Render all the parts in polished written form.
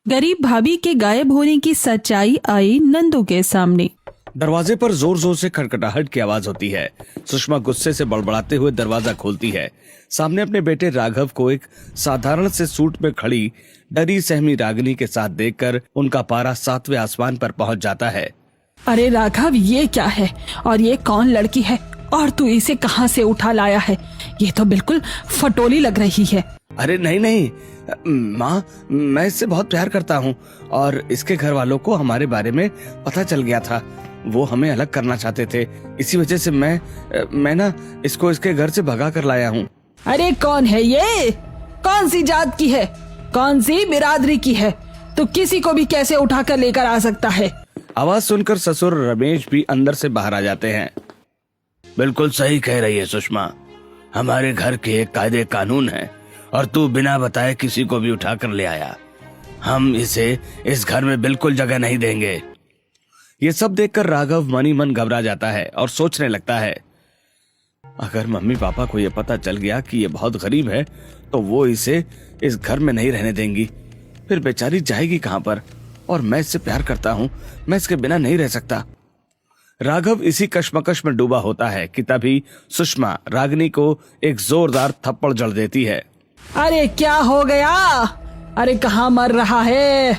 गरीब भाभी के गायब होने की सच्चाई आई नंदू के सामने। दरवाजे पर जोर जोर से खटखटाहट की आवाज होती है। सुषमा गुस्से से बड़बड़ाते हुए दरवाजा खोलती है। सामने अपने बेटे राघव को एक साधारण से सूट में खड़ी डरी सहमी रागिनी के साथ देखकर उनका पारा 7वें आसमान पर पहुंच जाता है। अरे राघव, ये क्या है और ये कौन लड़की है और तू इसे कहां से उठा लाया है? ये तो बिल्कुल फटोली लग रही है। अरे नहीं नहीं माँ, मैं इससे बहुत प्यार करता हूँ और इसके घर वालों को हमारे बारे में पता चल गया था। वो हमें अलग करना चाहते थे, इसी वजह से मैं ना इसको इसके घर से भगा कर लाया हूँ। अरे कौन है ये? कौन सी जात की है? कौन सी बिरादरी की है? तू किसी को भी कैसे उठा कर लेकर आ सकता है? आवाज सुनकर ससुर रमेश भी अंदर से बाहर आ जाते हैं। बिल्कुल सही कह रही है सुषमा, हमारे घर के एक कायदे कानून है और तू बिना बताए किसी को भी उठा कर ले आया। हम इसे इस घर में बिल्कुल जगह नहीं देंगे। ये सब देखकर राघव मन ही मन घबरा जाता है और सोचने लगता है, अगर मम्मी पापा को ये पता चल गया कि ये बहुत गरीब है तो वो इसे इस घर में नहीं रहने देंगी। फिर बेचारी जाएगी कहां पर? और मैं इससे प्यार करता हूँ, मैं इसके बिना नहीं रह सकता। राघव इसी कश्मकश में डूबा होता है कि तभी सुषमा रागिनी को एक जोरदार थप्पड़ जड़ देती है। अरे क्या हो गया? अरे कहाँ मर रहा है?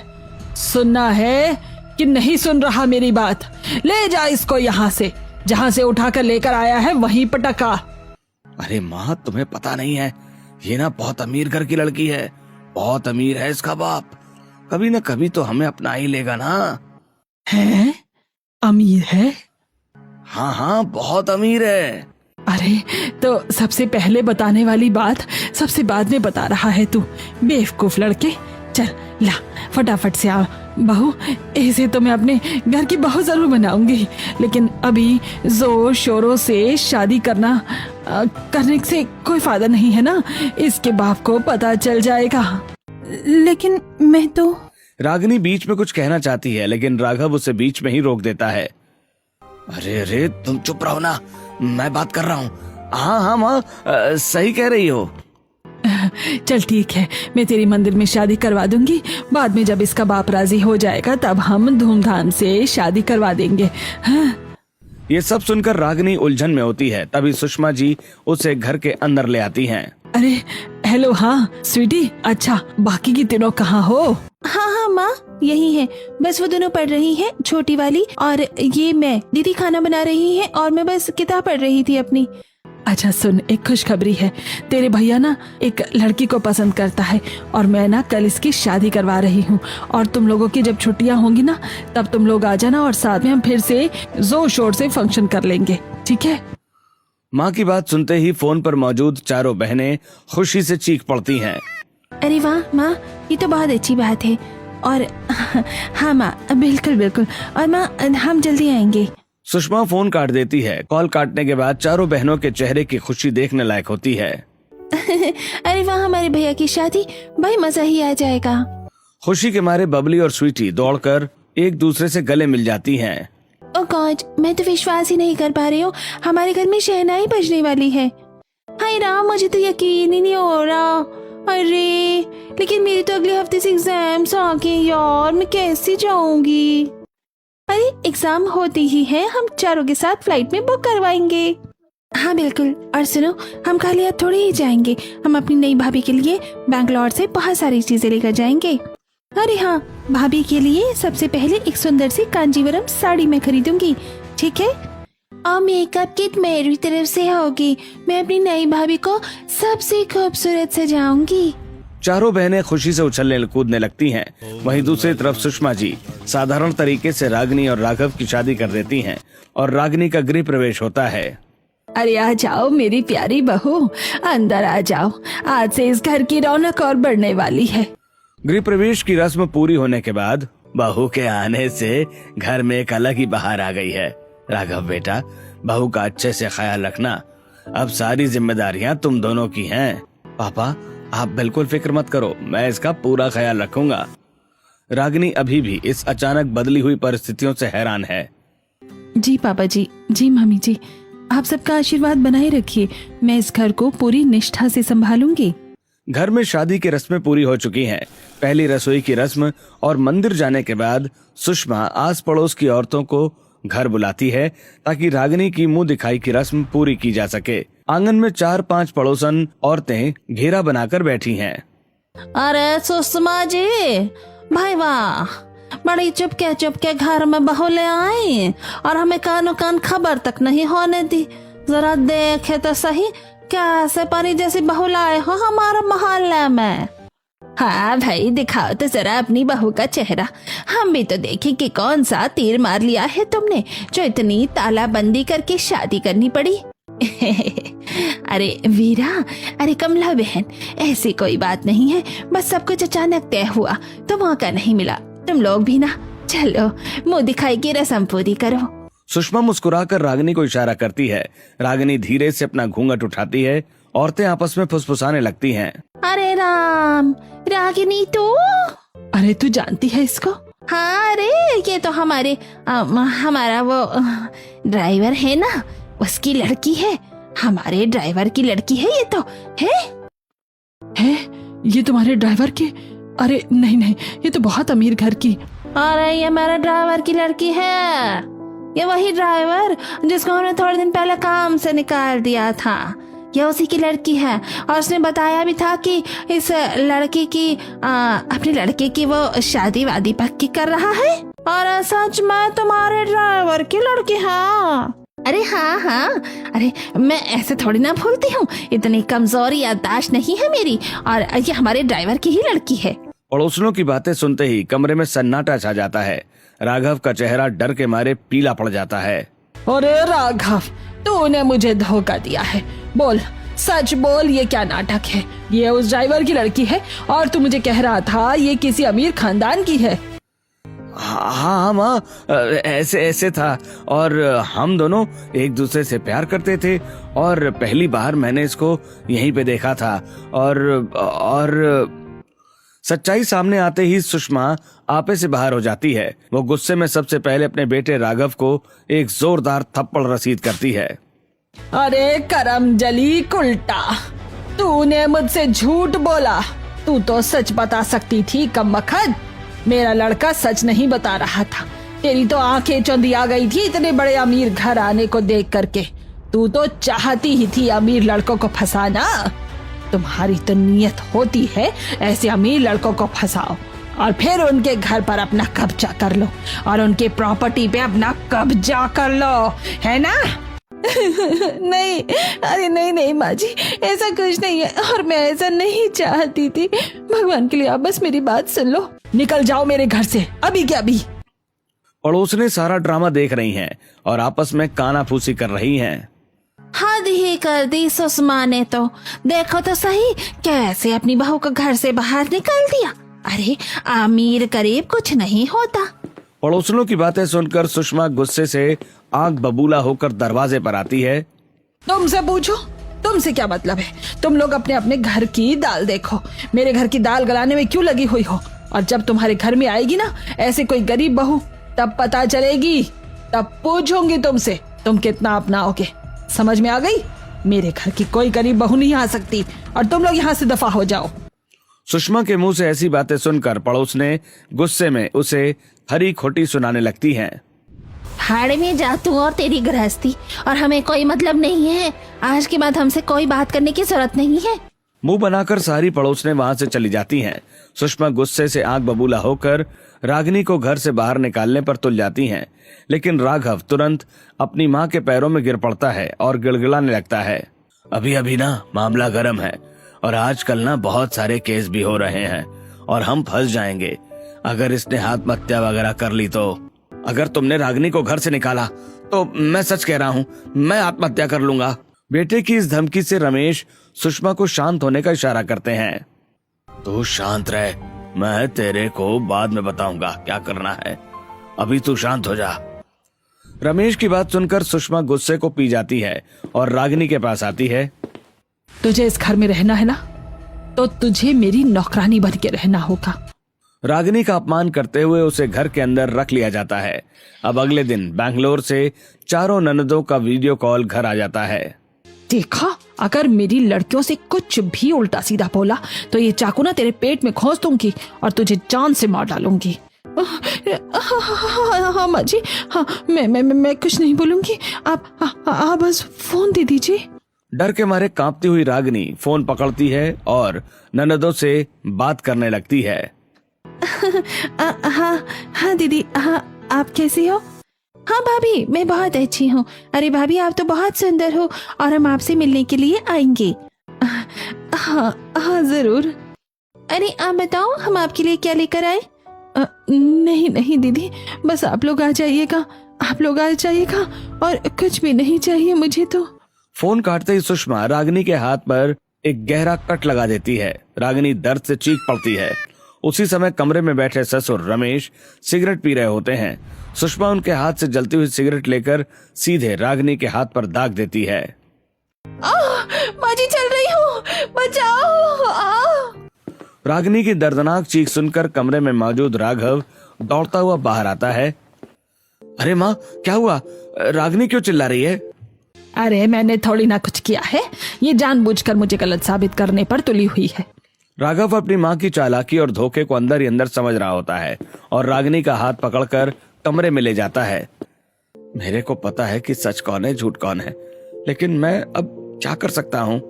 सुनना है कि नहीं सुन रहा मेरी बात? ले जा इसको यहाँ से, जहाँ से उठाकर लेकर आया है वहीं पटका। अरे माँ, तुम्हें पता नहीं है, ये ना बहुत अमीर घर की लड़की है, बहुत अमीर है इसका बाप। कभी न कभी तो हमें अपना ही लेगा ना। है? अमीर है? हाँ हाँ, बहुत अमीर है। अरे तो सबसे पहले बताने वाली बात सबसे बाद में बता रहा है तू, बेवकूफ लड़के। चल ला फटाफट से आ बहू, इसे तो मैं अपने घर की बहू जरूर बनाऊंगी, लेकिन अभी जोर शोरों से शादी करने से कोई फायदा नहीं है ना, इसके बाप को पता चल जाएगा। लेकिन मैं तो। रागिनी बीच में कुछ कहना चाहती है लेकिन राघव उसे बीच में ही रोक देता है। अरे अरे तुम चुप रहो ना, मैं बात कर रहा हूँ। हाँ हाँ माँ, सही कह रही हो। चल ठीक है, मैं तेरी मंदिर में शादी करवा दूंगी। बाद में जब इसका बाप राजी हो जाएगा तब हम धूमधाम से शादी करवा देंगे। हाँ? ये सब सुनकर रागिनी उलझन में होती है। तभी सुषमा जी उसे घर के अंदर ले आती हैं। अरे हेलो, हाँ स्वीटी, अच्छा बाकी की तीनों कहाँ हो? हाँ हाँ माँ, यही है, बस वो दोनों पढ़ रही हैं, छोटी वाली और ये मैं। दीदी खाना बना रही है और मैं बस किताब पढ़ रही थी अपनी। अच्छा सुन, एक खुशखबरी है, तेरे भैया ना एक लड़की को पसंद करता है और मैं ना कल इसकी शादी करवा रही हूँ। और तुम लोगों की जब छुट्टियाँ होंगी ना तब तुम लोग आ जाना और साथ में हम फिर से जोर शोर से फंक्शन कर लेंगे, ठीक है? माँ की बात सुनते ही फोन पर मौजूद चारों बहनें खुशी से चीख पड़ती हैं। अरे वाह माँ, ये तो बहुत अच्छी बात है। और हाँ माँ, बिल्कुल बिल्कुल, और माँ हम जल्दी आएंगे। सुषमा फोन काट देती है। कॉल काटने के बाद चारों बहनों के चेहरे की खुशी देखने लायक होती है। अरे वाह, हमारे भैया की शादी, भाई मजा ही आ जाएगा। खुशी के मारे बबली और स्वीटी दौड़कर एक दूसरे से गले मिल जाती हैं। ओह गॉड, मैं तो विश्वास ही नहीं कर पा रही हूँ, हमारे घर में शहनाई बजने वाली है। हाय राम, मुझे तो यकीन ही नहीं हो रहा। अरे लेकिन मेरी तो अगले हफ्ते से एग्जाम्स आ गए यार, मैं कैसे जाऊंगी? अरे एग्जाम होती ही है, हम चारों के साथ फ्लाइट में बुक करवाएंगे। हाँ बिल्कुल, और सुनो, हम खाली हाथ थोड़ी ही जाएंगे, हम अपनी नई भाभी के लिए बैंगलोर से बहुत सारी चीजें लेकर जाएंगे। अरे हाँ, भाभी के लिए सबसे पहले एक सुंदर सी कांजीवरम साड़ी मैं खरीदूंगी, ठीक है? और मेकअप किट मेरी तरफ से होगी, मैं अपनी नई भाभी को सबसे खूबसूरत सजाऊंगी। चारों बहनें खुशी से उछलने कूदने लगती हैं। वहीं दूसरी तरफ सुषमा जी साधारण तरीके से रागिनी और राघव की शादी कर देती हैं और रागिनी का गृह प्रवेश होता है। अरे आ जाओ मेरी प्यारी बहू, अंदर आ जाओ, आज से इस घर की रौनक और बढ़ने वाली है। गृह प्रवेश की रस्म पूरी होने के बाद बहू के आने से घर में एक अलग ही बहार आ गई है। राघव बेटा, बहू का अच्छे से ख्याल रखना, अब सारी जिम्मेदारियां तुम दोनों की हैं। पापा आप बिल्कुल फिक्र मत करो, मैं इसका पूरा ख्याल रखूंगा। रागिनी अभी भी इस अचानक बदली हुई परिस्थितियों से हैरान है। जी पापा जी, जी मम्मी जी, आप सबका आशीर्वाद बनाए रखिए, मैं इस घर को पूरी निष्ठा से संभालूंगी। घर में शादी की रस्में पूरी हो चुकी हैं। पहली रसोई की रस्म और मंदिर जाने के बाद सुषमा आस पड़ोस की औरतों को घर बुलाती है ताकि रागिनी की मुंह दिखाई की रस्म पूरी की जा सके। आंगन में 4-5 पड़ोसन औरतें घेरा बनाकर बैठी हैं। अरे सुषमा जी, भाई वाह, बड़ी चुपके घर में बहू ले आई और हमें कानो कान खबर तक नहीं होने दी। जरा देखे तो सही, कैसे परी जैसी बहू लाए हो हमारे मोहल्ले में। हाँ भाई, दिखाओ तो जरा अपनी बहू का चेहरा, हम भी तो देखें कि कौन सा तीर मार लिया है तुमने जो इतनी तालाबंदी करके शादी करनी पड़ी। अरे वीरा, अरे कमला बहन, ऐसी कोई बात नहीं है, बस सब कुछ अचानक तय हुआ तो मौका नहीं मिला। तुम लोग भी ना चलो मुंह दिखाई की रस्म पूरी करो। सुषमा मुस्कुराकर रागिनी को इशारा करती है। रागिनी धीरे से अपना घूंघट उठाती है। औरतें आपस में फुसफुसाने लगती हैं। अरे राम, रागिनी तू? अरे तू जानती है इसको? हाँ, अरे ये तो हमारा वो ड्राइवर है ना, उसकी लड़की है। हमारे ड्राइवर की लड़की है ये तो। है ये तुम्हारे ड्राइवर की? अरे नहीं, ये तो बहुत अमीर घर की। अरे ये मेरे ड्राइवर की लड़की है, ये वही ड्राइवर जिसको हमने थोड़े दिन पहले काम से निकाल दिया था। ये उसी की लड़की है और उसने बताया भी था कि इस लड़की की अपने लड़के की वो शादी वादी पक्की कर रहा है। और सच में तुम्हारे ड्राइवर की लड़की है? अरे हाँ, अरे मैं ऐसे थोड़ी ना भूलती हूँ, इतनी कमजोर याददाश्त नहीं है मेरी। और ये हमारे ड्राइवर की ही लड़की है। पड़ोसियों की बातें सुनते ही कमरे में सन्नाटा छा जाता है। राघव का चेहरा डर के मारे पीला पड़ जाता है। अरे राघव, तूने मुझे धोखा दिया है। बोल, सच बोल, ये क्या नाटक है? ये उस ड्राइवर की लड़की है और तू मुझे कह रहा था ये किसी अमीर खानदान की है। हाँ माँ, ऐसे था और हम दोनों एक दूसरे से प्यार करते थे और पहली बार मैंने इसको यहीं पे देखा था। और सच्चाई सामने आते ही सुषमा आपे से बाहर हो जाती है। वो गुस्से में सबसे पहले अपने बेटे राघव को एक जोरदार थप्पड़ रसीद करती है। अरे करम जली कुल्टा, तूने मुझसे झूठ बोला। तू तो सच बता सकती थी कमबख्त। मेरा लड़का सच नहीं बता रहा था। तेरी तो आंखें चौंधी आ गई थी इतने बड़े अमीर घर आने को देख करके। तू तो चाहती ही थी अमीर लड़कों को फंसाना। तुम्हारी तो नियत होती है ऐसे अमीर लड़कों को फंसाओ और फिर उनके घर पर अपना कब्जा कर लो और उनके प्रॉपर्टी पे अपना कब्जा कर लो, है ना? नहीं, अरे नहीं माँ जी, ऐसा कुछ नहीं है और मैं ऐसा नहीं चाहती थी। भगवान के लिए आप बस मेरी बात सुन लो। निकल जाओ मेरे घर से अभी के अभी। पड़ोसने सारा ड्रामा देख रही हैं और आपस में कानाफूसी कर रही हैं। हद ही कर दी सुषमा ने तो। देखो तो सही कैसे अपनी बहू को घर से बाहर निकाल दिया। अरे अमीर गरीब कुछ नहीं होता। पड़ोसनों की बातें सुनकर सुषमा गुस्से से आंख बबूला होकर दरवाजे पर आती है। तुमसे पूछो, तुमसे क्या मतलब है? तुम लोग अपने अपने घर की दाल देखो, मेरे घर की दाल गलाने में क्यों लगी हुई हो? और जब तुम्हारे घर में आएगी ना ऐसे कोई गरीब बहू, तब पता चलेगी, तब पूछूंगी तुमसे तुम कितना अपनाओगे। समझ में आ गई? मेरे घर की कोई गरीब बहू नहीं आ सकती और तुम लोग यहाँ से दफा हो जाओ। सुषमा के मुंह से ऐसी बातें सुनकर पड़ोसने गुस्से में उसे हरी खोटी सुनाने लगती हैं। हाड़ में जा तू और तेरी गृहस्थी, और हमें कोई मतलब नहीं है। आज के बाद हमसे कोई बात करने की जरूरत नहीं है। मुंह बनाकर सारी पड़ोसने वहां से चली जाती हैं। सुषमा गुस्से से आंख बबूला होकर रागिनी को घर से बाहर निकालने पर तुल जाती हैं, लेकिन राघव तुरंत अपनी माँ के पैरों में गिर पड़ता है और गिड़गिड़ाने लगता है। अभी ना मामला गर्म है और आजकल ना बहुत सारे केस भी हो रहे हैं और हम फंस जाएंगे अगर इसने आत्महत्या वगैरह कर ली तो। अगर तुमने रागिनी को घर से निकाला तो मैं सच कह रहा हूँ, मैं आत्महत्या कर लूंगा। बेटे की इस धमकी से रमेश सुषमा को शांत होने का इशारा करते हैं। तू शांत रह, मैं तेरे को बाद में बताऊंगा क्या करना है, अभी तू शांत हो जा। रमेश की बात सुनकर सुषमा गुस्से को पी जाती है और रागिनी के पास आती है। तुझे इस घर में रहना है ना, तो तुझे मेरी नौकरानी बन के रहना होगा। रागिनी का अपमान करते हुए उसे घर के अंदर रख लिया जाता है। अब अगले दिन बैंगलोर से चारों ननदों का वीडियो कॉल घर आ जाता है। देखा, अगर मेरी लड़कियों से कुछ भी उल्टा सीधा बोला तो ये चाकू ना तेरे पेट में खोस दूंगी और तुझे जान से मार डालूंगी। हाँ माँ जी, हाँ मैं कुछ नहीं बोलूंगी, आप बस फोन दे दीजिए। डर के मारे कांपती हुई रागिनी फोन पकड़ती है और ननदों से बात करने लगती है। हाँ दीदी, हाँ आप कैसी हो? हाँ भाभी, मैं बहुत अच्छी हूँ। अरे भाभी, आप तो बहुत सुंदर हो और हम आपसे मिलने के लिए आएंगे। हाँ जरूर। अरे आप बताओ, हम आपके लिए क्या लेकर आए? नहीं दीदी, बस आप लोग आ जाइएगा, और कुछ भी नहीं चाहिए मुझे तो। फोन काटते ही सुषमा रागिनी के हाथ पर एक गहरा कट लगा देती है। रागिनी दर्द से चीख पड़ती है। उसी समय कमरे में बैठे ससुर रमेश सिगरेट पी रहे होते हैं। सुषमा उनके हाथ से जलती हुई सिगरेट लेकर सीधे रागिनी के हाथ पर दाग देती है। माँ जी, चल रही हूँ, बचाओ। रागिनी की दर्दनाक चीख सुनकर कमरे में मौजूद राघव दौड़ता हुआ बाहर आता है। अरे माँ, क्या हुआ? रागिनी क्यों चिल्ला रही है? अरे मैंने थोड़ी ना कुछ किया है, ये जानबूझकर मुझे गलत साबित करने पर तुली हुई है। राघव अपनी माँ की चालाकी और धोखे को अंदर ही अंदर समझ रहा होता है और रागिनी का हाथ पकड़कर कमरे में ले जाता है। मेरे को पता है कि सच कौन है झूठ कौन है, लेकिन मैं अब क्या कर सकता हूँ।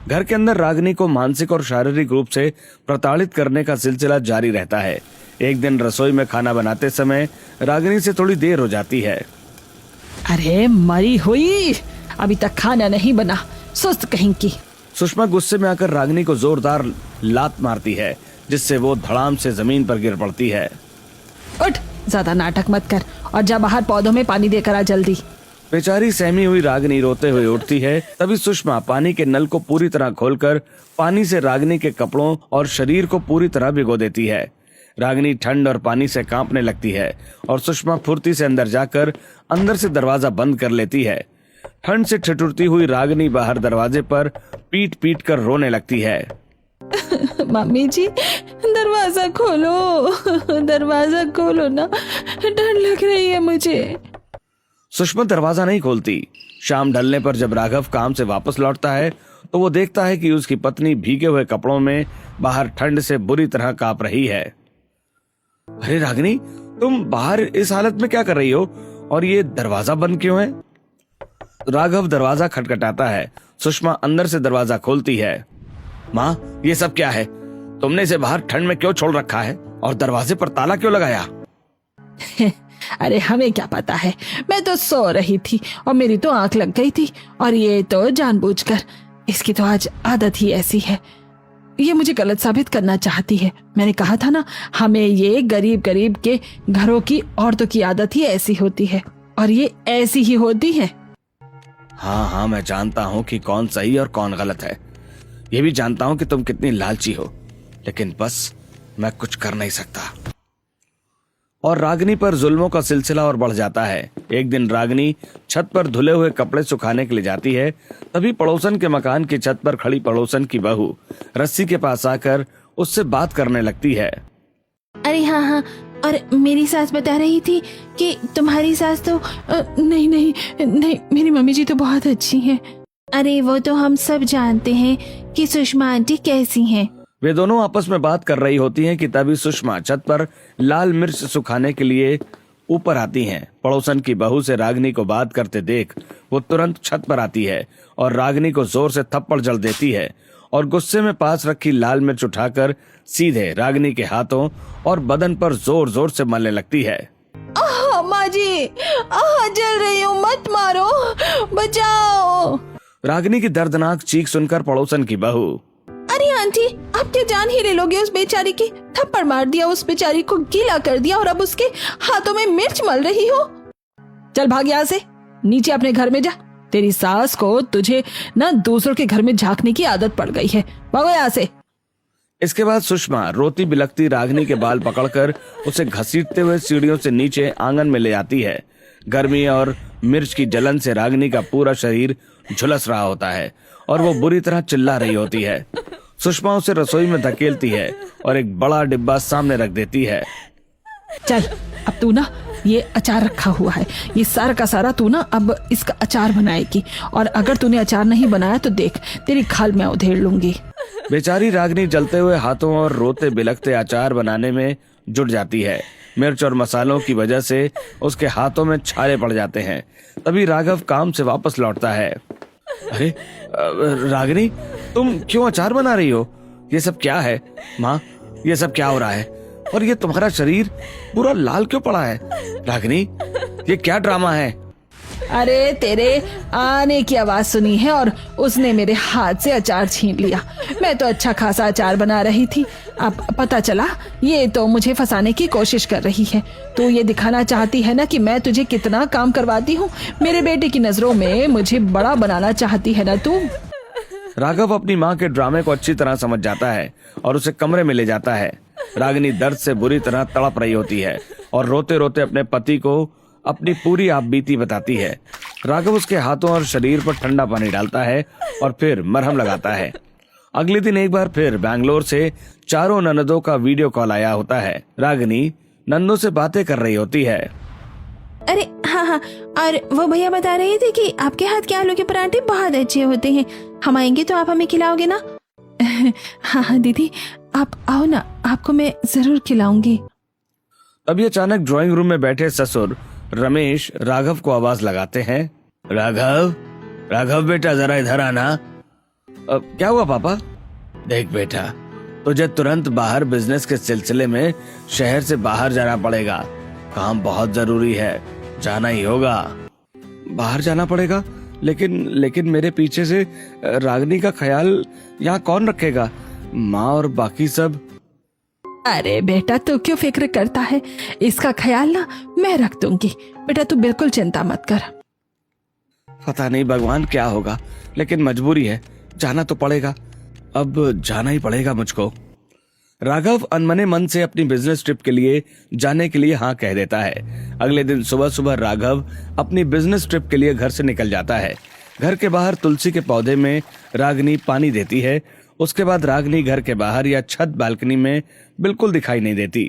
घर के अंदर रागिनी को मानसिक और शारीरिक रूप से प्रताड़ित करने का सिलसिला जारी रहता है। एक दिन रसोई में खाना बनाते समय रागिनी से थोड़ी देर हो जाती है। अरे मरी हुई, अभी तक खाना नहीं बना, सुस्त कहीं की। सुषमा गुस्से में आकर रागिनी को जोरदार लात मारती है, जिससे वो धड़ाम से जमीन पर गिर पड़ती है। उठ, ज्यादा नाटक मत कर और जा बाहर पौधों में पानी देकर आ जल्दी। बेचारी सहमी हुई रागिनी रोते हुए उठती है। तभी सुषमा पानी के नल को पूरी तरह खोलकर पानी से रागिनी के कपड़ों और शरीर को पूरी तरह भिगो देती है। रागिनी ठंड और पानी से कांपने लगती है और सुषमा फुर्ती से अंदर जाकर अंदर से दरवाजा बंद कर लेती है। ठंड से ठिठुरती हुई रागिनी बाहर दरवाजे पर पीट पीट कर रोने लगती है। मम्मी जी, दरवाजा खोलो ना, डर लग रही है मुझे। सुषमा दरवाजा नहीं खोलती। शाम ढलने पर जब राघव काम से वापस लौटता है तो वो देखता है कि उसकी पत्नी भीगे हुए कपड़ों में बाहर ठंड से बुरी तरह कांप रही है। अरे रागिनी, तुम बाहर इस हालत में क्या कर रही हो और ये दरवाजा बंद क्यों है? राघव दरवाजा खटखटाता है। सुषमा अंदर से दरवाजा खोलती है। माँ, ये सब क्या है? तुमने इसे बाहर ठंड में क्यों छोड़ रखा है और दरवाजे पर ताला क्यों लगाया? अरे हमें क्या पता है, मैं तो सो रही थी और मेरी तो आंख लग गई थी, और ये तो जानबूझकर। इसकी तो आज आदत ही ऐसी है, ये मुझे गलत साबित करना चाहती है। मैंने कहा था ना, हमें ये गरीब गरीब के घरों की औरतों की आदत ही ऐसी होती है, और ये ऐसी ही होती है। हाँ, मैं जानता हूँ कि कौन सही और कौन गलत है। ये भी जानता हूँ कि तुम कितनी लालची हो, लेकिन बस मैं कुछ कर नहीं सकता। और रागिनी पर जुल्मों का सिलसिला और बढ़ जाता है। एक दिन रागिनी छत पर धुले हुए कपड़े सुखाने के लिए जाती है। तभी पड़ोसन के मकान की छत पर खड़ी पड़ोसन की बहू रस्सी के पास आकर उससे बात करने लगती है। अरे हाँ, और मेरी सास बता रही थी कि तुम्हारी सास तो नहीं, मेरी मम्मी जी तो बहुत अच्छी हैं। अरे वो तो हम सब जानते हैं कि सुषमा आंटी कैसी हैं। वे दोनों आपस में बात कर रही होती हैं कि तभी सुषमा छत पर लाल मिर्च सुखाने के लिए ऊपर आती हैं। पड़ोसन की बहू से रागिनी को बात करते देख वो तुरंत छत पर आती है और रागिनी को जोर से थप्पड़ जड़ देती है और गुस्से में पास रखी लाल मिर्च उठाकर सीधे रागिनी के हाथों और बदन पर जोर जोर से मलने लगती है। माँ जी, जल रही हूँ, मत मारो, बचाओ। रागिनी की दर्दनाक चीख सुनकर पड़ोसन की बहू, अरे आंटी, आप क्या जान ही ले लोगे उस बेचारी की? थप्पड़ मार दिया, उस बेचारी को गीला कर दिया और अब उसके हाथों में मिर्च मल रही हो। चल भाग यहाँ से, नीचे अपने घर में जा। तेरी सास को तुझे ना दूसरों के घर में झांकने की आदत पड़ गई है, भागो यहाँ से। इसके बाद सुषमा रोती बिलखती रागिनी के बाल पकड़कर उसे घसीटते हुए सीढ़ियों से नीचे आंगन में ले जाती है। गर्मी और मिर्च की जलन से रागिनी का पूरा शरीर झुलस रहा होता है और वो बुरी तरह चिल्ला रही होती है। सुषमा उसे रसोई में धकेलती है और एक बड़ा डिब्बा सामने रख देती है। चल अब तू ना ये अचार रखा हुआ है, ये सारा का सारा तू ना अब इसका अचार बनाएगी, और अगर तूने अचार नहीं बनाया तो देख तेरी खाल मैं उधेड़ लूंगी। बेचारी रागनी जलते हुए हाथों और रोते बिलखते अचार बनाने में जुट जाती है। मिर्च और मसालों की वजह से उसके हाथों में छाले पड़ जाते हैं। तभी राघव काम से वापस लौटता है। अरे रागनी, तुम क्यों अचार बना रही हो? ये सब क्या है माँ? ये सब क्या हो रहा है? और ये तुम्हारा शरीर पूरा लाल क्यों पड़ा है? रागनी, ये क्या ड्रामा है? अरे तेरे आने की आवाज सुनी है और उसने मेरे हाथ से अचार छीन लिया। मैं तो अच्छा खासा अचार बना रही थी, अब पता चला ये तो मुझे फंसाने की कोशिश कर रही है। तू ये दिखाना चाहती है ना कि मैं तुझे कितना काम करवाती हूँ। मेरे बेटे की नजरों में मुझे बड़ा बनाना चाहती है ना तू। राघव अपनी माँ के ड्रामे को अच्छी तरह समझ जाता है और उसे कमरे में ले जाता है। रागिनी दर्द से बुरी तरह तड़प रही होती है और रोते रोते अपने पति को अपनी पूरी आपबीती बताती है। राघव उसके हाथों और शरीर पर ठंडा पानी डालता है और फिर मरहम लगाता है। अगले दिन एक बार फिर बैंगलोर से चारों ननदों का वीडियो कॉल आया होता है। रागिनी नन्नों से बातें कर रही होती है। अरे हाँ, और वो भैया बता रहे थे कि आपके हाथ के आलू के पराठे बहुत अच्छे होते हैं, हम आएंगे तो आप हमें खिलाओगे ना? हाँ दीदी, आप आओ ना, आपको मैं जरूर खिलाऊंगी। तभी अचानक ड्राइंग रूम में बैठे ससुर रमेश राघव को आवाज लगाते हैं। राघव, राघव बेटा जरा इधर आना। क्या हुआ पापा? देख बेटा, तुझे तुरंत बाहर बिजनेस के सिलसिले में शहर से बाहर जाना पड़ेगा। काम बहुत जरूरी है, जाना ही होगा। बाहर जाना पड़ेगा? लेकिन मेरे पीछे से रागिनी का ख्याल यहाँ कौन रखेगा? माँ और बाकी सब। अरे बेटा तू क्यों फिक्र करता है, इसका ख्याल ना मैं रख दूंगी। बेटा तू बिल्कुल चिंता मत कर। पता नहीं भगवान क्या होगा, लेकिन मजबूरी है, जाना तो पड़ेगा। अब जाना ही पड़ेगा मुझको। राघव अनमने मन से अपनी बिजनेस ट्रिप के लिए जाने के लिए हाँ कह देता है। अगले दिन सुबह सुबह राघव अपनी बिजनेस ट्रिप के लिए घर से निकल जाता है। घर के बाहर तुलसी के पौधे में रागिनी पानी देती है। उसके बाद रागिनी घर के बाहर या छत बालकनी में बिल्कुल दिखाई नहीं देती।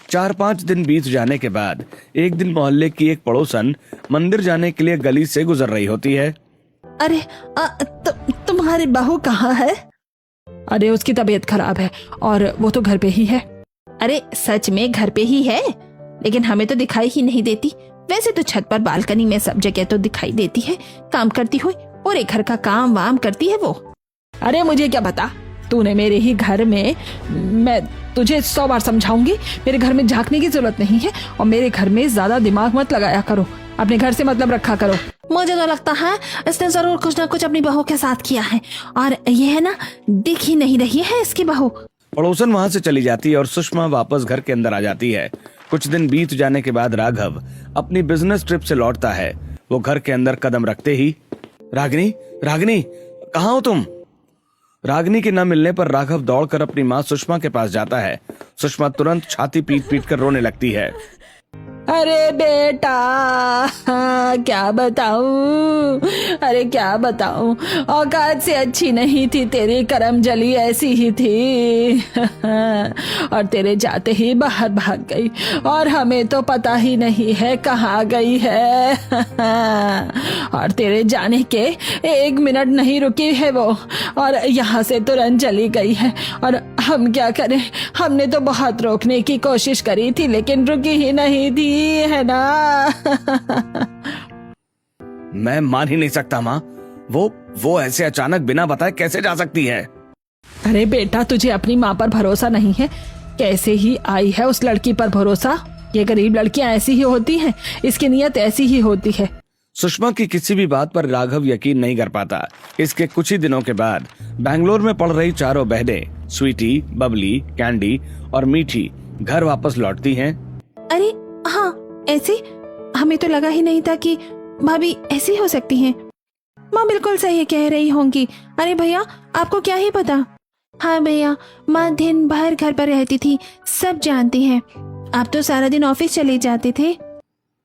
4-5 दिन बीत जाने के बाद एक दिन मोहल्ले की एक पड़ोसन मंदिर जाने के लिए गली से गुजर रही होती है। अरे तुम्हारी बहू कहाँ है? अरे उसकी तबीयत खराब है और वो तो घर पे ही है। अरे सच में घर पे ही है, लेकिन हमें तो दिखाई ही नहीं देती। वैसे तो छत पर बालकनी में सब जगह तो दिखाई देती है, काम करती हुई, और एक घर का काम वाम करती है वो। अरे मुझे क्या पता, तूने मेरे ही घर में, मैं तुझे 100 बार समझाऊंगी, मेरे घर में झांकने की जरूरत नहीं है और मेरे घर में ज्यादा दिमाग मत लगाया करो, अपने घर से मतलब रखा करो। मुझे तो लगता है इसने जरूर कुछ ना कुछ अपनी बहू के साथ किया है, और ये है ना, दिख ही नहीं रही है इसकी बहू। पड़ोसन वहां से चली जाती है और सुषमा वापस घर के अंदर आ जाती है। कुछ दिन बीत जाने के बाद राघव अपनी बिजनेस ट्रिप से लौटता है। वो घर के अंदर कदम रखते ही, रागिनी, रागिनी, कहाँ हो तुम? रागिनी के न मिलने पर राघव दौड़कर अपनी माँ सुषमा के पास जाता है। सुषमा तुरंत छाती पीट पीट कर रोने लगती है। अरे बेटा, क्या बताऊं, अरे क्या बताऊं, औकात से अच्छी नहीं थी तेरी, करम जली ऐसी ही थी और तेरे जाते ही बाहर भाग गई और हमें तो पता ही नहीं है कहाँ गई है और तेरे जाने के 1 मिनट नहीं रुकी है वो और यहाँ से तुरंत चली गई है। और हम क्या करें, हमने तो बहुत रोकने की कोशिश करी थी लेकिन रुकी ही नहीं थी, है ना। मैं मान ही नहीं सकता माँ, वो ऐसे अचानक बिना बताए कैसे जा सकती है? अरे बेटा, तुझे अपनी माँ पर भरोसा नहीं है, कैसे ही आई है उस लड़की पर भरोसा। ये गरीब लड़कियां ऐसी ही होती हैं, इसकी नीयत ऐसी ही होती है। सुषमा की किसी भी बात पर राघव यकीन नहीं कर पाता। इसके कुछ ही दिनों के बाद बैंगलोर में पढ़ रही चारों बहनें स्वीटी, बबली, कैंडी और मीठी घर वापस लौटती हैं। अरे हाँ, ऐसे हमें तो लगा ही नहीं था कि भाभी ऐसी हो सकती हैं। माँ बिल्कुल सही कह रही होंगी। अरे भैया, आपको क्या ही पता। हाँ भैया, माँ दिन भर घर पर रहती थी, सब जानती हैं। आप तो सारा दिन ऑफिस चले जाते थे।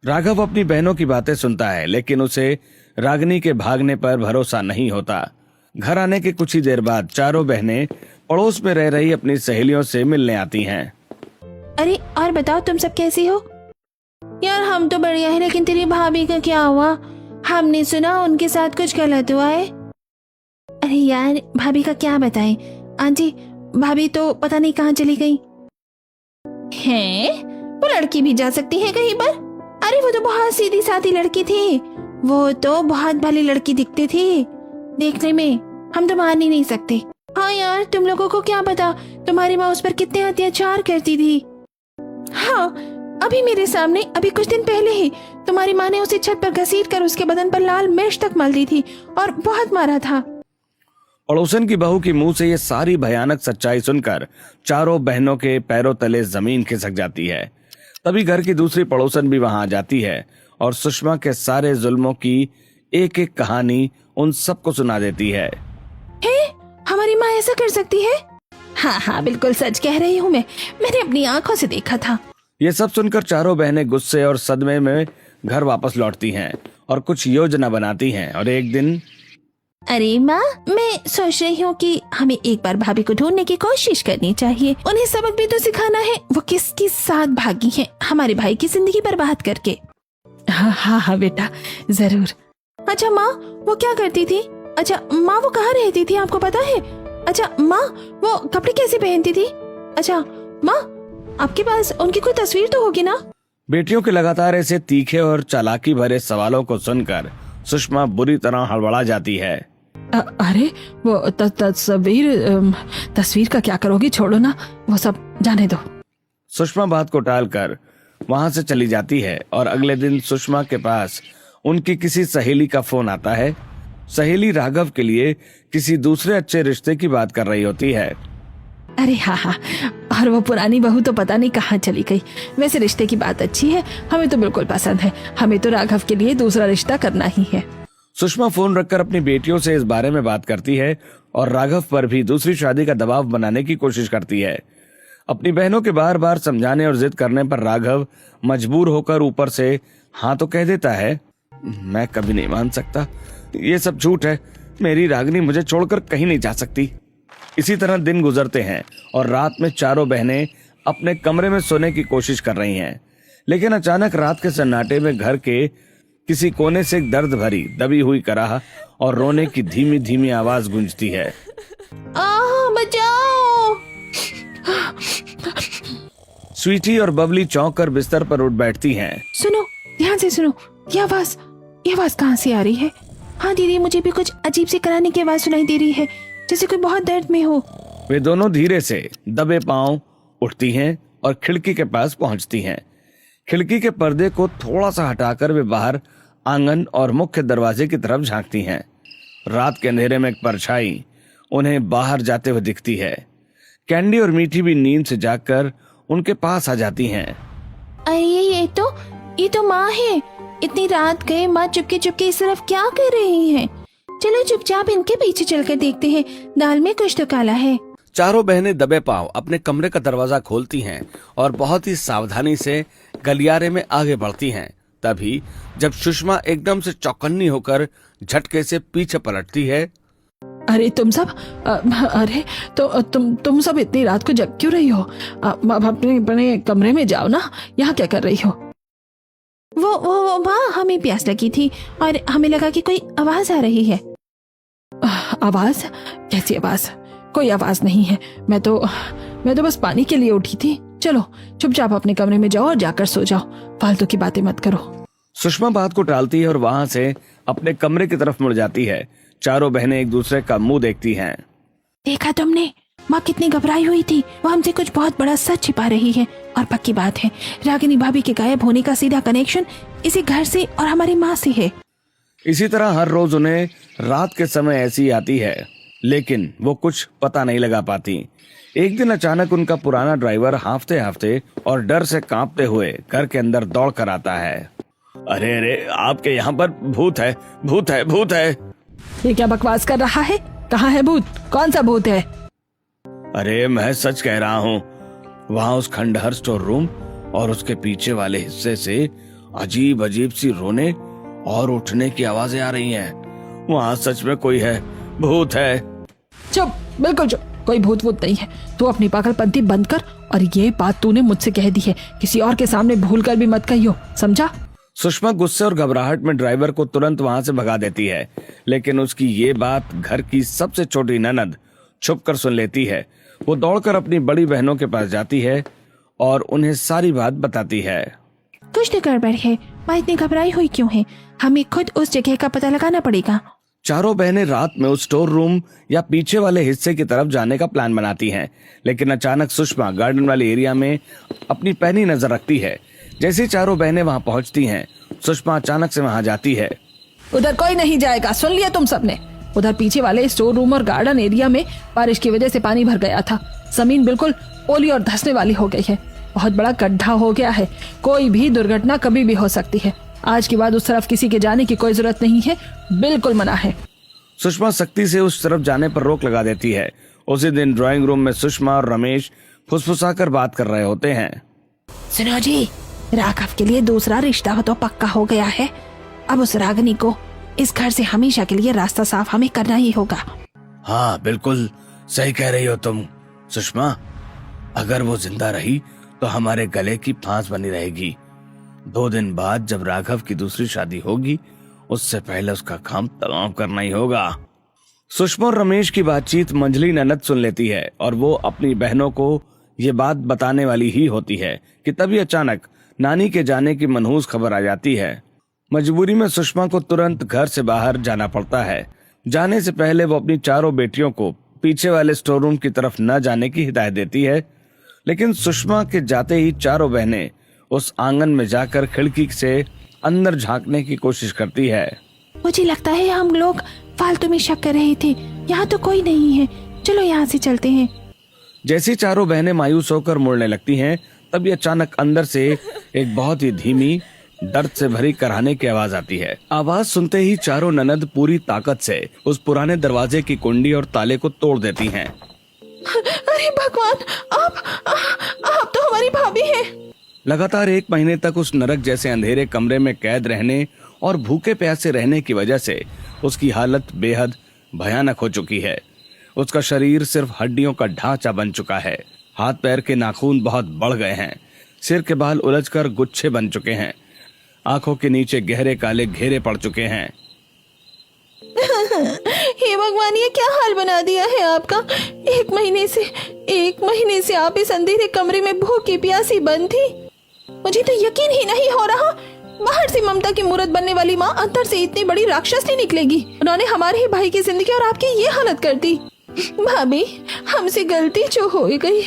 राघव अपनी बहनों की बातें सुनता है लेकिन उसे रागिनी के भागने पर भरोसा नहीं होता। घर आने के कुछ ही देर बाद चारों बहनें पड़ोस में रह रही अपनी सहेलियों से मिलने आती हैं। अरे और बताओ, तुम सब कैसी हो? यार हम तो बढ़िया है, लेकिन तेरी भाभी का क्या हुआ? हमने सुना उनके साथ कुछ गलत हुआ है। अरे यार भाभी का क्या बताएं आंटी, भाभी तो पता नहीं कहाँ चली गई हैं। वो लड़की भी जा सकती है कहीं पर? अरे वो तो बहुत सीधी सादी लड़की थी, वो तो बहुत भली लड़की दिखती थी देखने में, हम तो मान ही नहीं सकते। हाँ यार, तुम लोगों को क्या पता तुम्हारी माँ उस पर कितने अत्याचार करती थी। हाँ, अभी मेरे सामने, अभी कुछ दिन पहले ही तुम्हारी माँ ने उसे छत पर घसीट कर उसके बदन पर लाल मिर्च तक मल दी थी और बहुत मारा था। पड़ोसन की बहू के मुंह से ये सारी भयानक सच्चाई सुनकर चारों बहनों के पैरों तले जमीन खिसक जाती है। तभी घर की दूसरी पड़ोसन भी वहां आ जाती है और सुषमा के सारे जुल्मों की एक एक कहानी उन सबको सुना देती है। हमारी माँ ऐसा कर सकती है? हाँ हाँ बिल्कुल सच कह रही हूँ मैंने अपनी आंखों से देखा था। ये सब सुनकर चारों बहनें गुस्से और सदमे में घर वापस लौटती हैं और कुछ योजना बनाती हैं। और एक दिन, अरे माँ, मैं सोच रही हूँ कि हमें एक बार भाभी को ढूंढने की कोशिश करनी चाहिए, उन्हें सबक भी तो सिखाना है। वो किसके साथ भागी हैं हमारे भाई की जिंदगी बर्बाद करके। हाँ हाँ हाँ बेटा, जरूर। अच्छा माँ, वो क्या करती थी? अच्छा माँ, वो कहाँ रहती थी आपको पता है? अच्छा माँ, वो कपड़े कैसे पहनती थी? अच्छा माँ, आपके पास उनकी कोई तस्वीर तो होगी ना? बेटियों के लगातार ऐसे तीखे और चालाकी भरे सवालों को सुनकर सुषमा बुरी तरह हड़बड़ा जाती है। अरे वो तस्वीर का क्या करोगी? छोड़ो ना, वो सब जाने दो। सुषमा बात को टालकर वहां से चली जाती है और अगले दिन सुषमा के पास उनकी किसी सहेली का फोन आता है। सहेली राघव के लिए किसी दूसरे अच्छे रिश्ते की बात कर रही होती है। अरे हाँ हाँ, और वो पुरानी बहू तो पता नहीं कहाँ चली गई। वैसे रिश्ते की बात अच्छी है, हमें तो बिल्कुल पसंद है, हमें तो राघव के लिए दूसरा रिश्ता करना ही है। सुषमा फोन रखकर अपनी बेटियों से इस बारे में बात करती है और राघव पर भी दूसरी शादी का दबाव बनाने की कोशिश करती है। अपनी बहनों के बार बार समझाने और जिद करने पर राघव मजबूर होकर ऊपर से हाँ तो कह देता है। मैं कभी नहीं मान सकता, ये सब झूठ है, मेरी रागिनी मुझे छोड़कर कहीं नहीं जा सकती। इसी तरह दिन गुजरते हैं और रात में चारों बहनें अपने कमरे में सोने की कोशिश कर रही हैं, लेकिन अचानक रात के सन्नाटे में घर के किसी कोने से एक दर्द भरी दबी हुई कराह और रोने की धीमी धीमी आवाज गूंजती है। बचाओ! स्वीटी और बबली चौंक कर बिस्तर पर उठ बैठती हैं। सुनो, ध्यान से सुनो, ये आवाज कहाँ से आ रही है? हाँ दीदी, मुझे भी कुछ अजीब सी कराने की आवाज सुनाई दे रही है, जैसे कोई बहुत दर्द में हो। वे दोनों धीरे से दबे पांव उठती हैं और खिड़की के पास पहुंचती हैं। खिड़की के पर्दे को थोड़ा सा हटाकर वे बाहर आंगन और मुख्य दरवाजे की तरफ झांकती हैं। रात के अंधेरे में एक परछाई उन्हें बाहर जाते हुए दिखती है। कैंडी और मीठी भी नींद से जागकर उनके पास आ जाती हैं। अरे ये तो माँ है। इतनी रात गए माँ चुपके चुपके इस तरफ क्या कर रही हैं? चलो चुपचाप इनके पीछे चलकर देखते हैं, दाल में कुछ तो काला है। चारों बहनें दबे पांव अपने कमरे का दरवाजा खोलती हैं और बहुत ही सावधानी से गलियारे में आगे बढ़ती हैं। तभी जब सुषमा एकदम से चौकन्नी होकर झटके से पीछे पलटती है। अरे तुम सब, अरे तो तुम सब इतनी रात को जग क्यों रही हो? अपने कमरे में जाओ ना, यहाँ क्या कर रही हो? वो माँ, हमें प्यास लगी थी और हमें लगा कि कोई आवाज आ रही है। आवाज? कैसी आवाज? कोई आवाज नहीं है। मैं तो बस पानी के लिए उठी थी। चलो चुपचाप अपने कमरे में जाओ और जाकर सो जाओ, फालतू की बातें मत करो। सुषमा बात को टालती है और वहां से अपने कमरे की तरफ मुड़ जाती है। चारों बहनें एक दूसरे का मुंह देखती हैं। देखा तुमने, माँ कितनी घबराई हुई थी। वो हमसे कुछ बहुत बड़ा सच छिपा रही है। और पक्की बात है, रागिनी भाभी के गायब होने का सीधा कनेक्शन इसी घर से और हमारी माँ से है। इसी तरह हर रोज उन्हें रात के समय ऐसी आती है, लेकिन वो कुछ पता नहीं लगा पाती। एक दिन अचानक उनका पुराना ड्राइवर हांफते हांफते और डर से कांपते हुए घर के अंदर दौड़ कर आता है। अरे अरे, आपके यहाँ पर भूत है, भूत है, भूत है। ये क्या बकवास कर रहा है? कहाँ है भूत? कौन सा भूत है? अरे मैं सच कह रहा हूँ, वहाँ उस खंडहर स्टोर रूम और उसके पीछे वाले हिस्से से अजीब अजीब सी रोने और उठने की आवाजें आ रही हैं। वहाँ सच में कोई है, भूत है। चुप, बिल्कुल चुप, कोई भूत वूत नहीं है। तू अपनी पागलपंती बंद कर और ये बात तूने मुझसे कह दी है, किसी और के सामने भूलकर भी मत कहियो, समझा? सुषमा गुस्से और घबराहट में ड्राइवर को तुरंत वहां से भगा देती है, लेकिन उसकी ये बात घर की सबसे छोटी ननद छुपकर सुन लेती है। वो दौड़कर अपनी बड़ी बहनों के पास जाती है और उन्हें सारी बात बताती है। कुछ तो गड़बड़ है, माँ इतनी घबराई हुई क्यों है? हमें खुद उस जगह का पता लगाना पड़ेगा। चारों बहनें रात में उस स्टोर रूम या पीछे वाले हिस्से की तरफ जाने का प्लान बनाती हैं, लेकिन अचानक सुषमा गार्डन वाले एरिया में अपनी पैनी नजर रखती है। जैसे चारों बहनें वहां पहुंचती हैं, सुषमा अचानक से वहां जाती है। उधर कोई नहीं जाएगा, सुन लिया तुम सबने? उधर पीछे वाले स्टोर रूम और गार्डन एरिया में बारिश की वजह से पानी भर गया था। जमीन बिल्कुल ओली और धंसने वाली हो गई है, बहुत बड़ा गड्ढा हो गया है, कोई भी दुर्घटना कभी भी हो सकती है। आज के बाद उस तरफ किसी के जाने की कोई जरूरत नहीं है, बिल्कुल मना है। सुषमा सख्ती से उस तरफ जाने पर रोक लगा देती है। उसी दिन ड्राइंग रूम में सुषमा और रमेश फुसफुसाकर बात कर रहे होते हैं। सुनो जी, राघव के लिए दूसरा रिश्ता तो पक्का हो गया है। अब उस रागिनी को इस घर से हमेशा के लिए रास्ता साफ हमें करना ही होगा। हाँ, बिल्कुल सही कह रही हो तुम सुषमा। अगर वो जिंदा रही तो हमारे गले की फांस बनी रहेगी। 2 दिन बाद जब राघव की दूसरी शादी होगी, उससे पहले उसका काम तमाम करना ही होगा। सुषमा और रमेश की बातचीत मंझली ननद सुन लेती है और वो अपनी बहनों को ये बात बताने वाली ही होती है कि तभी अचानक नानी के जाने की मनहूस खबर आ जाती है। मजबूरी में सुषमा को तुरंत घर से बाहर जाना पड़ता है। जाने से पहले वो अपनी चारों बेटियों को पीछे वाले स्टोर रूम की तरफ न जाने की हिदायत देती है, लेकिन सुषमा के जाते ही चारों बहनें उस आंगन में जाकर खिड़की से अंदर झांकने की कोशिश करती है। मुझे लगता है हम लोग फालतू में शक कर रहे थे, यहाँ तो कोई नहीं है, चलो यहाँ से चलते हैं। जैसी चारों बहनें मायूस होकर मुड़ने लगती हैं, तभी अचानक अंदर से एक बहुत ही धीमी, दर्द से भरी कराहने की आवाज आती है। आवाज सुनते ही चारों ननद पूरी ताकत से उस पुराने दरवाजे की कुंडी और ताले को तोड़ देती हैं। अरे भगवान, आप तो हमारी भाभी हैं। लगातार 1 महीने तक उस नरक जैसे अंधेरे कमरे में कैद रहने और भूखे प्यासे रहने की वजह से उसकी हालत बेहद भयानक हो चुकी है। उसका शरीर सिर्फ हड्डियों का ढांचा बन चुका है। हाथ पैर के नाखून बहुत बढ़ गए हैं, सिर के बाल उलझकर गुच्छे बन चुके हैं, आंखों के नीचे गहरे काले घेरे पड़ चुके हैं। हे भगवान, ये क्या हाल बना दिया है आपका। 1 महीने से आप इस अंधेरे कमरे में भूखी प्यासी बंद थी। मुझे तो यकीन ही नहीं हो रहा, बाहर से ममता की मूरत बनने वाली माँ अंदर से इतनी बड़ी राक्षस नहीं निकलेगी। उन्होंने हमारे ही भाई की जिंदगी और आपकी ये हालत कर दी। भाभी, हमसे गलती जो हो गई,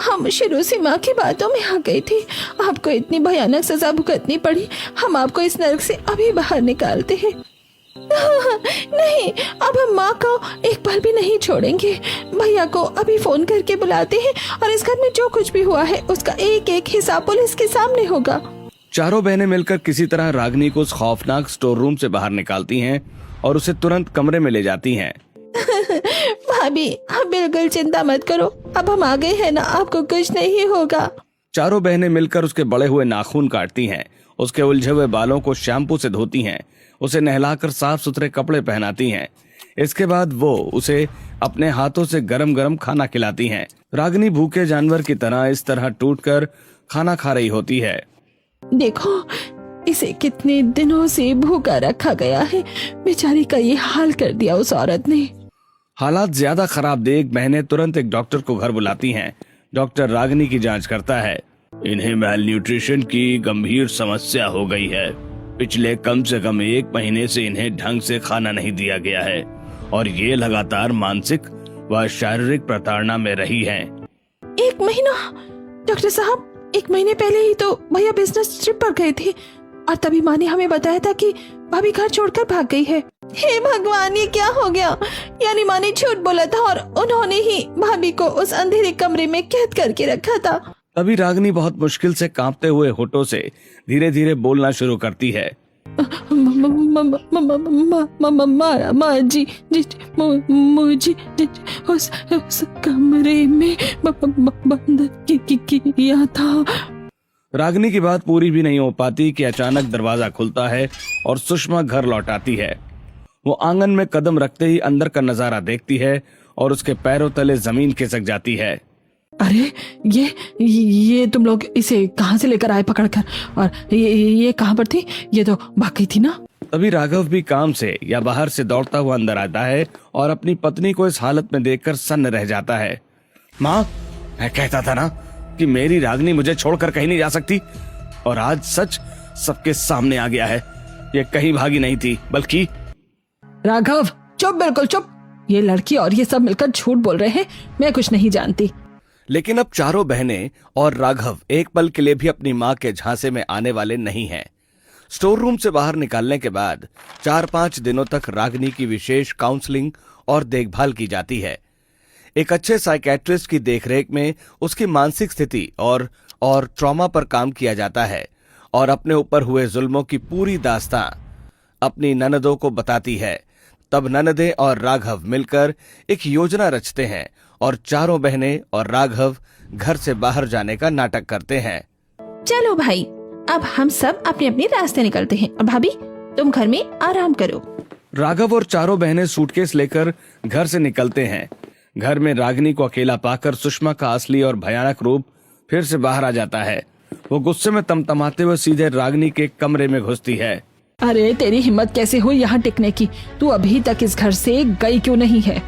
हम शुरू से माँ की बातों में आ गए थे। आपको इतनी भयानक सजा भुगतनी पड़ी। हम आपको इस नरक से अभी बाहर निकालते हैं। नहीं, अब हम माँ को एक पल भी नहीं छोड़ेंगे। भैया को अभी फोन करके बुलाते हैं और इस घर में जो कुछ भी हुआ है उसका एक एक हिसाब पुलिस के सामने होगा। चारों बहनें मिलकर किसी तरह रागिनी को उस खौफनाक स्टोर रूम से बाहर निकालती हैं और उसे तुरंत कमरे में ले जाती हैं। भाभी, आप बिल्कुल चिंता मत करो, अब हम आ गए हैं ना, आपको कुछ नहीं होगा। चारों बहनें मिलकर उसके बड़े हुए नाखून काटती हैं, उसके उलझे हुए बालों को शैम्पू से धोती हैं, उसे नहलाकर साफ सुथरे कपड़े पहनाती हैं। इसके बाद वो उसे अपने हाथों से गरम गरम खाना खिलाती हैं। रागिनी भूखे जानवर की तरह इस तरह टूटकर खाना खा रही होती है। देखो, इसे कितने दिनों से भूखा रखा गया है, बेचारी का ये हाल कर दिया उस औरत ने। हालात ज्यादा खराब देख बहनें तुरंत एक डॉक्टर को घर बुलाती हैं। डॉक्टर रागिनी की जांच करता है। इन्हें मैल न्यूट्रिशन की गंभीर समस्या हो गई है। पिछले कम से कम 1 महीने से इन्हें ढंग से खाना नहीं दिया गया है और ये लगातार मानसिक व शारीरिक प्रताड़ना में रही हैं। 1 महीना? डॉक्टर साहब, 1 महीने पहले ही तो भैया बिजनेस ट्रिप पर गए थे और तभी माँ ने हमें बताया था कि भाभी घर छोड़कर भाग गई है। हे भगवान, ये क्या हो गया। यानी माँ ने झूठ बोला था और उन्होंने ही भाभी को उस अंधेरे कमरे में कैद करके रखा था। तभी रागिनी बहुत मुश्किल से कांपते हुए होठों से धीरे धीरे बोलना शुरू करती है। माँ जी, मुझे उस कमरे में बंद किया था। रागिनी की बात पूरी भी नहीं हो पाती कि अचानक दरवाजा खुलता है और सुषमा घर लौट आती है। वो आंगन में कदम रखते ही अंदर का नजारा देखती है और उसके पैरों तले जमीन खिसक जाती है। अरे ये तुम लोग इसे कहाँ से लेकर आए पकड़कर? और ये कहाँ पर थी? ये तो भाग गई थी ना। तभी राघव भी काम से या बाहर से दौड़ता हुआ अंदर आता है और अपनी पत्नी को इस हालत में देखकर सन्न रह जाता है। माँ, मैं कहता था ना कि मेरी रागनी मुझे छोड़कर कहीं नहीं जा सकती, और आज सच सबके सामने आ गया है। ये कहीं भागी नहीं थी, बल्कि राघव चुप, बिल्कुल चुप। ये लड़की और ये सब मिलकर झूठ बोल रहे हैं, मैं कुछ नहीं जानती। लेकिन अब चारों बहनें और राघव एक पल के लिए भी अपनी माँ के झांसे में आने वाले नहीं हैं। स्टोर रूम से बाहर निकालने के बाद 4-5 दिनों तक रागिनी की विशेष काउंसलिंग और देखभाल की जाती है। एक अच्छे साइकेट्रिस्ट की देखरेख में उसकी मानसिक स्थिति और ट्रॉमा पर काम किया जाता है और अपने ऊपर हुए जुल्मों की पूरी दास्तां अपनी ननदों को बताती है। तब ननदे और राघव मिलकर एक योजना रचते हैं और चारों बहनें और राघव घर से बाहर जाने का नाटक करते हैं। चलो भाई, अब हम सब अपने अपने रास्ते निकलते हैं। और भाभी, तुम घर में आराम करो। राघव और चारों बहनें सूटकेस लेकर घर से निकलते हैं। घर में रागिनी को अकेला पाकर सुषमा का असली और भयानक रूप फिर से बाहर आ जाता है। वो गुस्से में तमतमाते हुए सीधे रागिनी के कमरे में घुसती है। अरे तेरी हिम्मत कैसे हुई यहाँ टिकने की? तू अभी तक इस घर से गई क्यों नहीं है?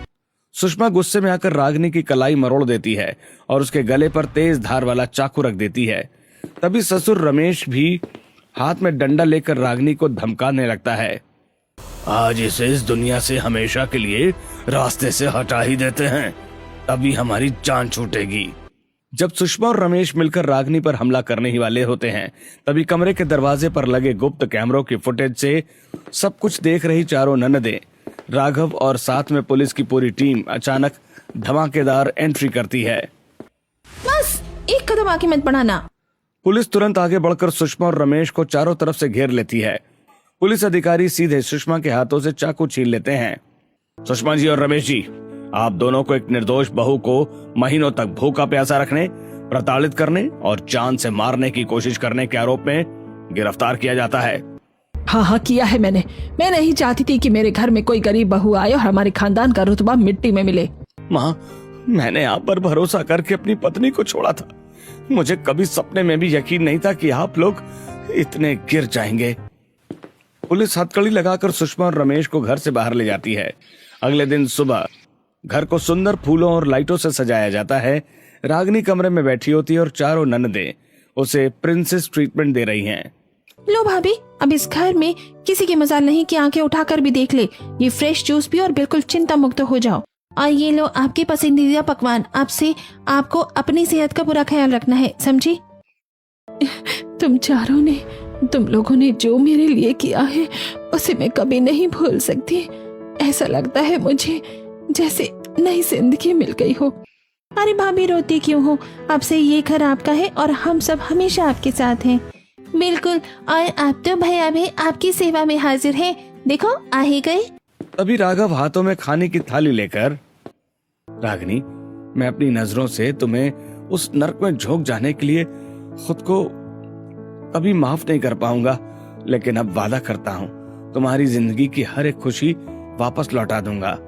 सुषमा गुस्से में आकर रागिनी की कलाई मरोड़ देती है और उसके गले पर तेज धार वाला चाकू रख देती है। तभी ससुर रमेश भी हाथ में डंडा लेकर रागिनी को धमकाने लगता है। आज इसे इस दुनिया से हमेशा के लिए रास्ते से हटा ही देते हैं, तभी हमारी जान छूटेगी। जब सुषमा और रमेश मिलकर रागिनी पर हमला करने ही वाले होते हैं, तभी कमरे के दरवाजे पर लगे गुप्त कैमरों की फुटेज से सब कुछ देख रही चारों ननदें, राघव और साथ में पुलिस की पूरी टीम अचानक धमाकेदार एंट्री करती है। बस एक कदम आगे मत बढ़ाना। पुलिस तुरंत आगे बढ़कर सुषमा और रमेश को चारों तरफ से घेर लेती है। पुलिस अधिकारी सीधे सुषमा के हाथों से चाकू छीन लेते हैं। सुषमा जी और रमेश जी, आप दोनों को एक निर्दोष बहू को महीनों तक भूखा प्यासा रखने, प्रताड़ित करने और जान से मारने की कोशिश करने के आरोप में गिरफ्तार किया जाता है। हाँ किया है मैंने। मैं नहीं चाहती थी कि मेरे घर में कोई गरीब बहू आए और हमारे खानदान का रुतबा मिट्टी में मिले। माँ, मैंने आप पर भरोसा करके अपनी पत्नी को छोड़ा था। मुझे कभी सपने में भी यकीन नहीं था कि आप लोग इतने गिर जाएंगे। पुलिस हथकड़ी लगाकर सुषमा और रमेश को घर से बाहर ले जाती है। अगले दिन सुबह घर को सुंदर फूलों और लाइटों से सजाया जाता है। रागिनी कमरे में बैठी होती है और चारों ननदें उसे प्रिंसेस ट्रीटमेंट दे रही हैं। लो भाभी, अब इस घर में किसी की मजाल नहीं कि आंखें उठाकर भी देख ले। ये फ्रेश जूस पियो और बिल्कुल चिंता मुक्त हो जाओ। और ये लो आपके पसंदीदा पकवान। आपसे आपको अपनी सेहत का पूरा ख्याल रखना है, समझी? तुम चारों ने, तुम लोगों ने जो मेरे लिए किया है उसे मैं कभी नहीं भूल सकती। ऐसा लगता है मुझे जैसे नई जिंदगी मिल गई हो। अरे भाभी, रोती क्यों हो? अब से ये घर आपका है और हम सब हमेशा आपके साथ हैं। बिल्कुल, और आप तो भैया भी आपकी सेवा में हाजिर हैं। देखो आ ही गए। तभी राघव हाथों में खाने की थाली लेकर, रागिनी, मैं अपनी नजरों से तुम्हें उस नर्क में झोंक जाने के लिए खुद को कभी माफ नहीं कर पाऊंगा, लेकिन अब वादा करता हूँ तुम्हारी जिंदगी की हर एक खुशी वापस लौटा दूंगा।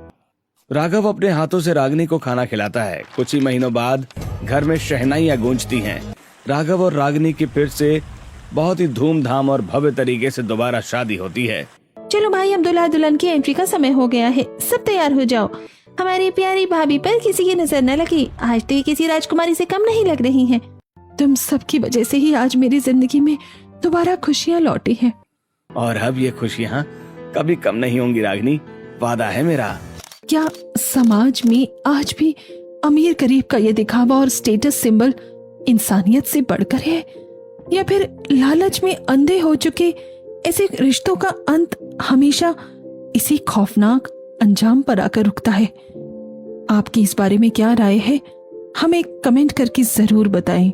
राघव अपने हाथों से रागिनी को खाना खिलाता है। कुछ ही महीनों बाद घर में शहनाइयां गूंजती हैं। राघव और रागिनी की फिर से बहुत ही धूमधाम और भव्य तरीके से दोबारा शादी होती है। चलो भाई, अब दूल्हा दुल्हन की एंट्री का समय हो गया है। सब तैयार हो जाओ। हमारी प्यारी भाभी पर किसी की नजर न लगी। आज तो ये किसी राजकुमारी से कम नहीं लग रही हैं। तुम सबकी वजह से ही आज मेरी जिंदगी में दोबारा खुशियाँ लौटी हैं। और अब ये खुशियाँ कभी कम नहीं होंगी रागिनी, वादा है मेरा। क्या समाज में आज भी अमीर गरीब का ये दिखावा और स्टेटस सिंबल इंसानियत से बढ़कर है, या फिर लालच में अंधे हो चुके ऐसे रिश्तों का अंत हमेशा इसी खौफनाक अंजाम पर आकर रुकता है? आपकी इस बारे में क्या राय है? हमें कमेंट करके जरूर बताएं।